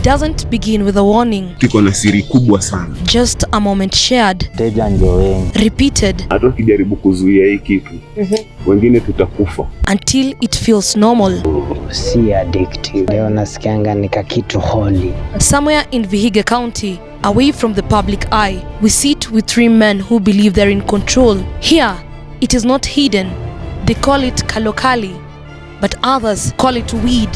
doesn't begin with a warning. Tuko na siri kubwa sana. Just a moment shared. Repeated. Hata ukijaribu kuzuia hii kitu, wengine tutakufa. Until it feels normal. Si addictive. Leo nasikianga nika kitu holy. Somewhere in Vihiga County, away from the public eye, we sit with 3 men who believe they're in control. Here, it is not hidden. They call it kalokali, but others call it weed,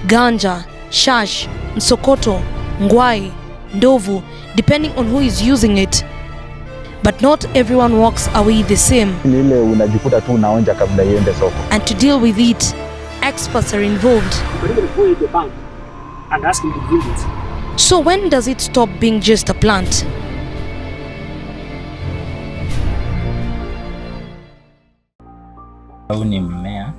ganja, shash, nsokoto, ngwai, ndovu, depending on who is using it. But not everyone walks away the same. Ile unajikuta tu unaonja kabla iende soko. And to deal with it, experts are involved. The bank and ask him to bring it. So when does it stop being just a plant? Huu ni mmea.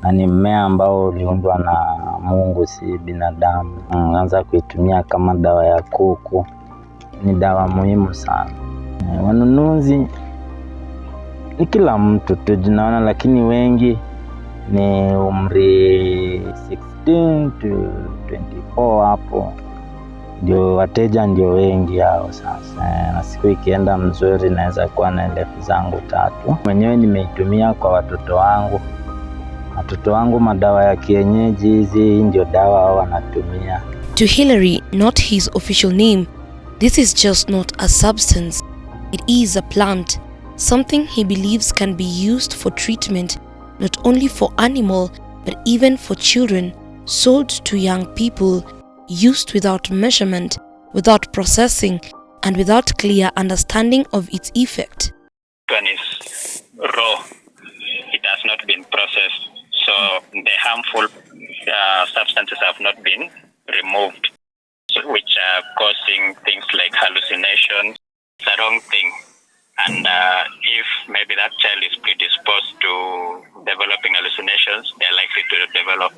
Na ni mmea ambao uliundwa na Mungu, si binadamu. Anza kuitumia kama dawa ya kuku. Ni dawa muhimu sana. Wanunuzi ni kila mtu tunaona, lakini wengi ni umri 16 to 24 hapo. Ndio wateja ndio wengi hao sasa. Na siku ikienda mzuri naweza kuwa na 1000 zangu 3. Mwenyewe nimeitumia kwa watoto wangu. Watoto wangu madawa ya kienyeji hizi ndio dawa hao wanatumia. To Hillary, not his official name, this is just not a substance. It is a plant, something he believes can be used for treatment, not only for animal, but even for children, sold to young people, used without measurement, without processing, and without clear understanding of its effect. One is raw. It has not been processed, so the harmful substances have not been removed, which are causing things like hallucinations. It's a wrong thing, and if maybe that child is predisposed to developing hallucinations, they're likely to develop.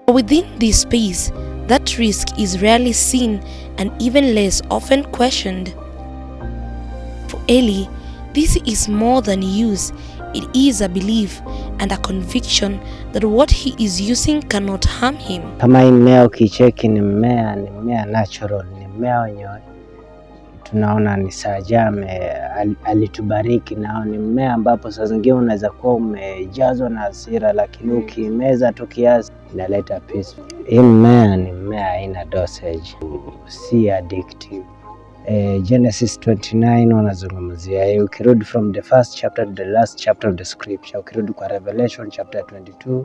Within this space, that risk is rarely seen and even less often questioned. For Eli, this is more than use. It is a belief and a conviction that what he is using cannot harm him. Kama mmea ukicheki ni mmea natural, ni mmea wenye tunaona ni sajame alitubariki nao. Ni mmea ambapo saa zingine unaweza kuwa umejazwa na hasira, lakini ukimeza tu kiasi inaleta peace. Hii mmea ni mmea haina dosage, si addictive. Genesis 29 wanazungumzia. Ukirudi from the first chapter to the last chapter of the scripture, ukirudi kwa Revelation chapter 22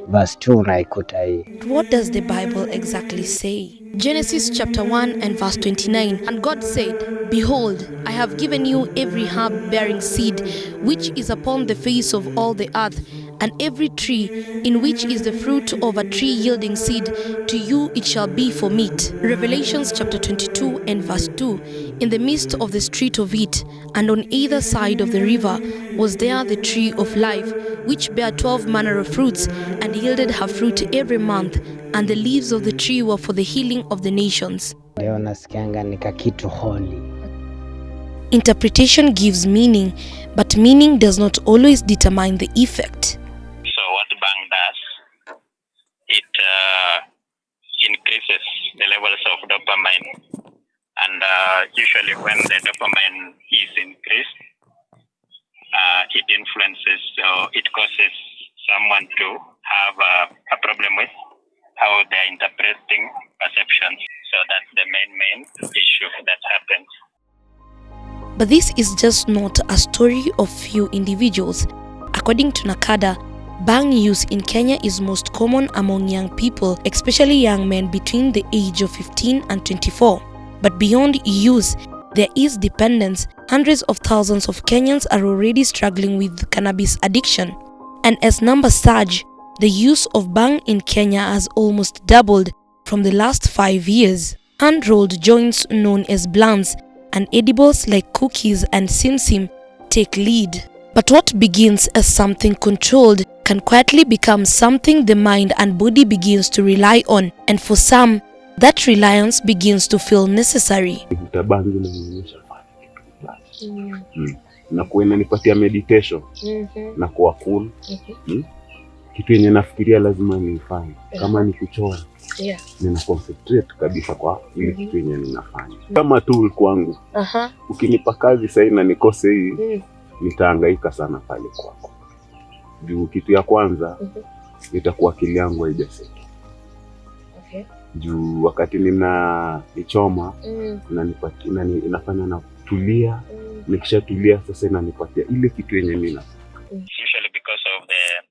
verse 2 unaikuta hii. What does the Bible exactly say? Genesis chapter 1 and verse 29. And God said, Behold, I have given you every herb bearing seed, which is upon the face of all the earth, and every tree in which is the fruit of a tree yielding seed, to you it shall be for meat. Revelations chapter 22 and verse 2. In the midst of the street of it, and on either side of the river, was there the tree of life, which bare 12 manner of fruits, and yielded her fruit every month, and the leaves of the tree were for the healing of the nations. Leo nasikianga nika kitu holy. Interpretation gives meaning, but meaning does not always determine the effect. So what Bhang does, it increases the levels of dopamine, and usually when the dopamine is increased, it influences, so it causes someone to have a problem with how they are interpreting perceptions. So that's the main issue that happens. But this is just not a story of few individuals. According to Nakada, Bhang use in Kenya is most common among young people, especially young men between the age of 15 and 24. But beyond use, there is dependence. Hundreds of thousands of Kenyans are already struggling with cannabis addiction. And as numbers surge, the use of Bhang in Kenya has almost doubled from the last 5 years. Hand-rolled joints known as blunts and edibles like cookies and sim-sim take lead. But what begins as something controlled can quietly become something the mind and body begins to rely on, and for some, that reliance begins to feel necessary. Na kuenda nipatia meditation na kuwa cool. Kitu yenye nafikiria lazima nifanye. Kama ni kuchora, Yeah. Nina concentrate kabisa kwa ile kitu yenye ninafanya. Kama tool kwangu. Ukinipa kazi sasa na nikose hii, nitahangaika sana pale kwako. Juu kitu ya kwanza nitakuwa akili yangu haijaseti. Okay. Juu wakati nichoma inafanya na tulia, nikishatulia sasa inanipatia ile kitu yenye nina. Usually because of the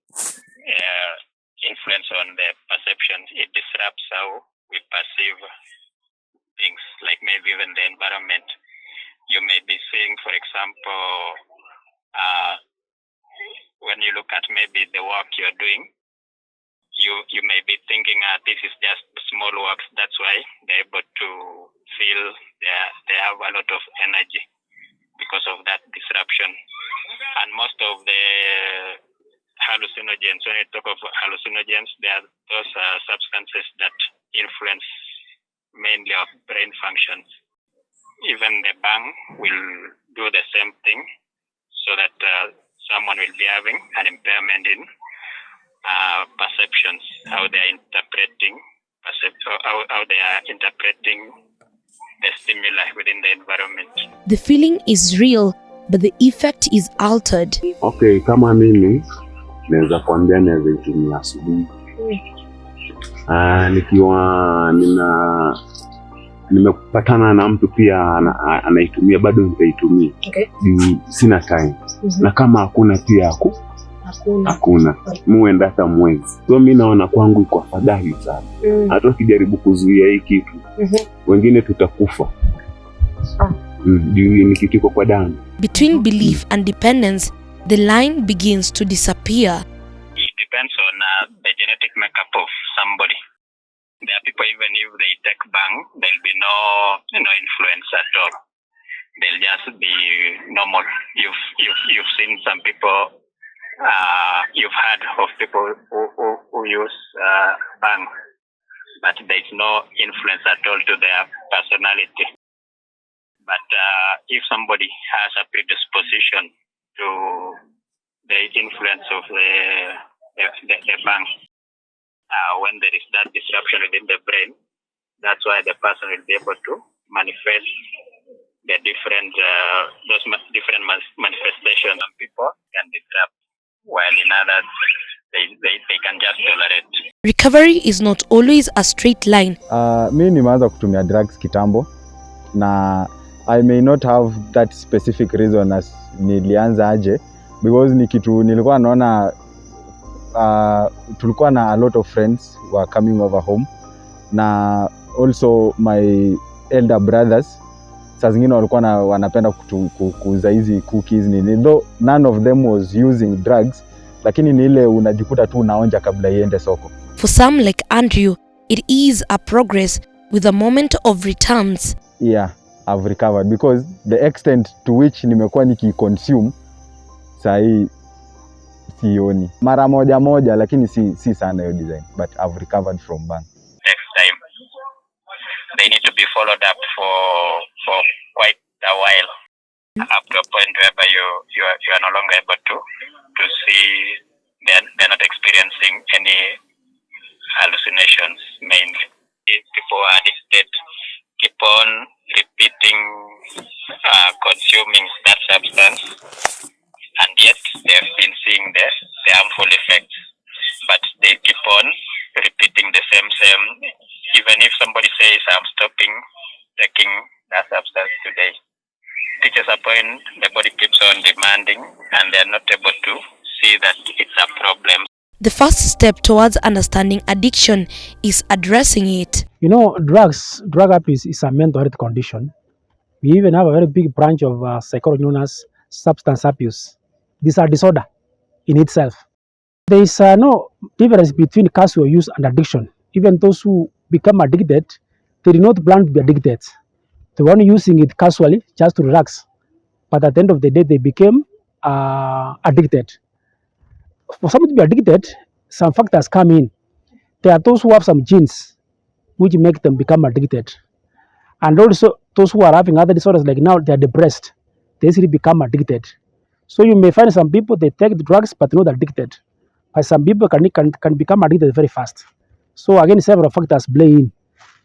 influence on the perceptions, it disrupts how we perceive things, like maybe even the environment. You may be seeing, for example, when you look at maybe the work you're doing, you may be thinking this is just small works. That's why they're able to feel they have a lot of energy because of that disruption. And most of the hallucinogens, when you talk of hallucinogens, they are those substances that influence mainly our brain functions. Even the Bhang will do the same thing, so that someone will be having an impairment in perceptions, how they are interpreting the stimuli within the environment. The feeling is real, but the effect is altered. Okay, kama mimi naweza kuambia naweza itumia asubuhi. Nikiwa nimepatana na mtu pia anaitumia, bado nitaitumia. Okay. Sina time. Na kama hakuna pia hakuna. Muenda hata mwezi. So mimi naona kwangu iko afadhali sana. Hata ukijaribu kuzuia hii kitu, wengine tutakufa. Ni kitu iko kwa damu. Between belief and dependence, the line begins to disappear. It depends on the genetic makeup of somebody. There are people, even if they take Bhang, there'll be no influence at all. They'll just be normal. You've seen some people. You've heard of people who use Bhang, but there's no influence at all to their personality. But if somebody has a predisposition to the influence of the Bhang, when there is that disruption within the brain, that's why the person will be able to manifest the different manifestations. Some people can disrupt, while in others they can just tolerate. Recovery is not always a straight line. Mimi nimeanza kutumia drugs kitambo, na I may not have that specific reason as nilianza aje, because ni kitu nilikuwa naona tulikuwa na a lot of friends who are coming over home, na also my elder brothers saa zingine walikuwa wanapenda kuuza hizi cookies nini, though none of them was using drugs, lakini ni ile unajikuta tu unaonja kabla iende soko. For some like Andrew, it is a progress with a moment of returns. Yeah, I've recovered because the extent to which nimekuwa niki-consume sahi sioni. Mara moja lakini si sana hiyo design, but I've recovered from Bhang. Next time they need to be followed up for quite a while, up to a point whereby you are no longer able to see, they're not experiencing any hallucinations mainly. If people are addicted, keep on repeating consuming that substance, and yet they've been seeing the harmful effects, but they keep on repeating the same. Even if somebody says I'm stopping taking that substance today, reaches a point the body keeps on demanding, and they're not able to see that it's a problem. The first step towards understanding addiction is addressing it. You know, drug abuse is a mental health condition. We even have a very big branch of psychology known as substance abuse. These are disorder in itself. There is no difference between casual use and addiction. Even those who become addicted, they do not plan to be addicted. They were using it casually just to relax, but at the end of the day, they became addicted. For someone to be addicted, some factors come in. There are those who have some genes which make them become addicted, and also those who are having other disorders, like now they are depressed, they easily become addicted. So you may find some people they take the drugs but not addicted, but some people can become addicted very fast. So again, several factors play in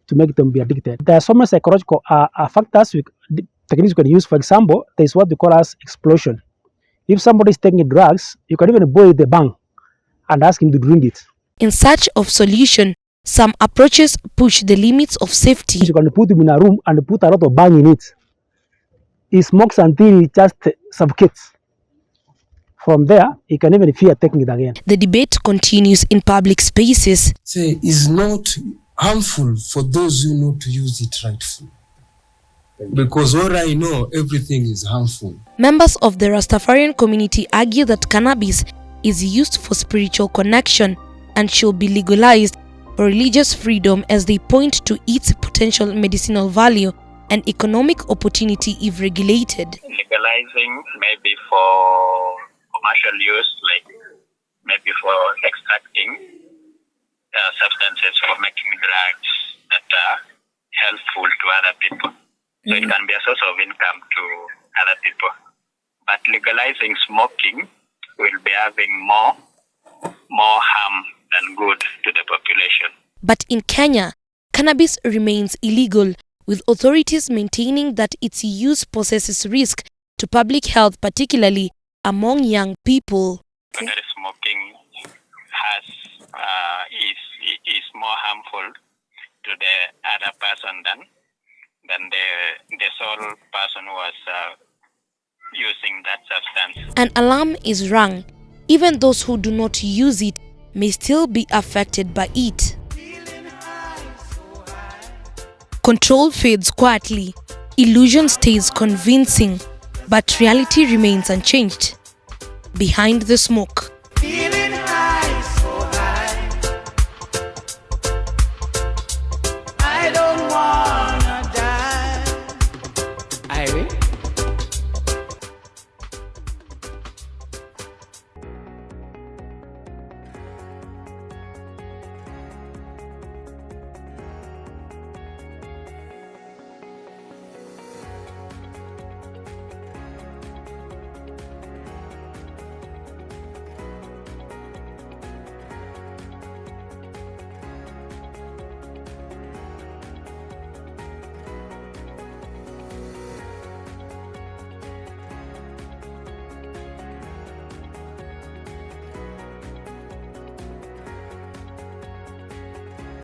to make them be addicted. There are so many psychological factors techniques you can use. For example, there is what we call as explosion. If somebody is taking drugs, you can even boil the bang and ask him to drink it. In search of solution, some approaches push the limits of safety. You can put him in a room and put a lot of bang in it. He smokes until he just suffocates. From there, he can even fear taking it again. The debate continues in public spaces. Say is not harmful for those who know to use it rightfully. Because what I know, everything is harmful. Members of the Rastafarian community argue that cannabis is used for spiritual connection and should be legalized for religious freedom, as they point to its potential medicinal value and economic opportunity if regulated. Legalizing maybe for commercial use, like maybe for extracting substances for making drugs that are helpful to other people. So it can be a source of income to other people. But legalizing smoking will be having more harm than good to the population. But in Kenya, cannabis remains illegal, with authorities maintaining that its use poses risk to public health, particularly among young people. Secondary smoking is more harmful to the other person than the sole person who was using that substance. An alarm is rung. Even those who do not use it may still be affected by it. Control fades quietly. Illusion stays convincing, but reality remains unchanged. Behind the smoke.